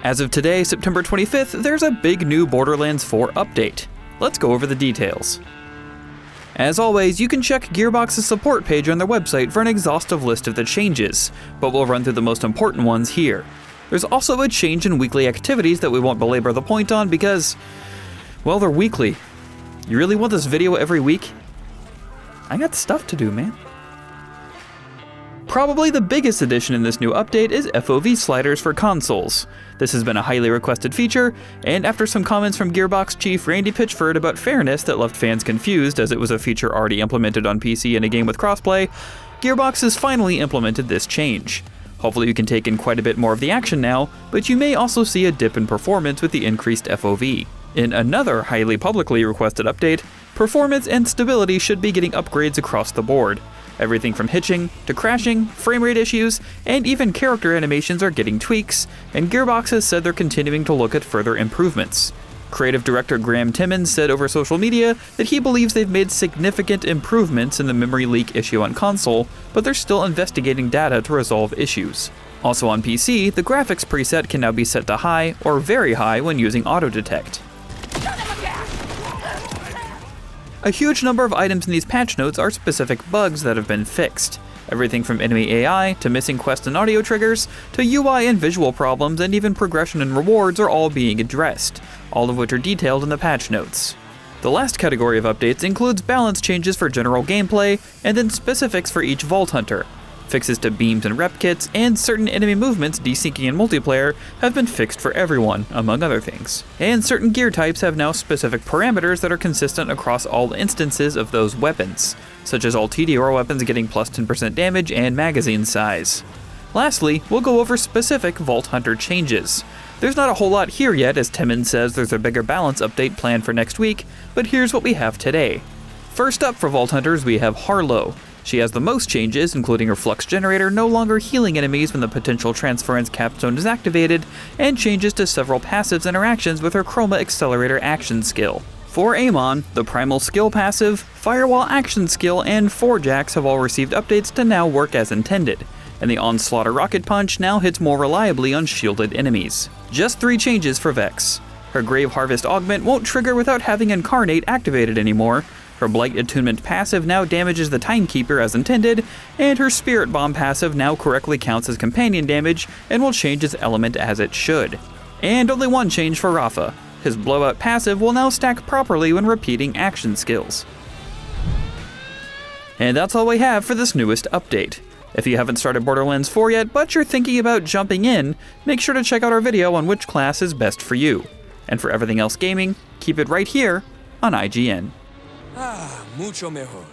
As of today, September 25th, there's a big new Borderlands 4 update. Let's go over the details. As always, you can check Gearbox's support page on their website for an exhaustive list of the changes, but we'll run through the most important ones here. There's also a change in weekly activities that we won't belabor the point on because, well, they're weekly. You really want this video every week? I got stuff to do, man. Probably the biggest addition in this new update is FOV sliders for consoles. This has been a highly requested feature, and after some comments from Gearbox chief Randy Pitchford about fairness that left fans confused as it was a feature already implemented on PC in a game with crossplay, Gearbox has finally implemented this change. Hopefully you can take in quite a bit more of the action now, but you may also see a dip in performance with the increased FOV. In another highly publicly requested update, performance and stability should be getting upgrades across the board. Everything from hitching, to crashing, frame rate issues, and even character animations are getting tweaks, and Gearbox has said they're continuing to look at further improvements. Creative director Graham Timmons said over social media that he believes they've made significant improvements in the memory leak issue on console, but they're still investigating data to resolve issues. Also on PC, the graphics preset can now be set to high or very high when using auto detect. A huge number of items in these patch notes are specific bugs that have been fixed. Everything from enemy AI, to missing quest and audio triggers, to UI and visual problems, and even progression and rewards are all being addressed, all of which are detailed in the patch notes. The last category of updates includes balance changes for general gameplay, and then specifics for each Vault Hunter. Fixes to beams and rep kits, and certain enemy movements desyncing in multiplayer have been fixed for everyone, among other things. And certain gear types have now specific parameters that are consistent across all instances of those weapons, such as all TDR weapons getting plus 10% damage and magazine size. Lastly, we'll go over specific Vault Hunter changes. There's not a whole lot here yet, as Timmons says there's a bigger balance update planned for next week, but here's what we have today. First up for Vault Hunters, we have Harlow. She has the most changes, including her flux generator no longer healing enemies when the potential transference capstone is activated, and changes to several passives interactions with her Chroma Accelerator action skill. For Amon, the Primal Skill passive, Firewall action skill, and Forge Axe have all received updates to now work as intended, and the Onslaughter Rocket Punch now hits more reliably on shielded enemies. Just 3 changes for Vex. Her Grave Harvest Augment won't trigger without having Incarnate activated anymore, her Blight Attunement passive now damages the Timekeeper as intended, and her Spirit Bomb passive now correctly counts as companion damage and will change its element as it should. And only one change for Rafa. His Blowout passive will now stack properly when repeating action skills. And that's all we have for this newest update. If you haven't started Borderlands 4 yet, but you're thinking about jumping in, make sure to check out our video on which class is best for you. And for everything else gaming, keep it right here on IGN. Mucho mejor.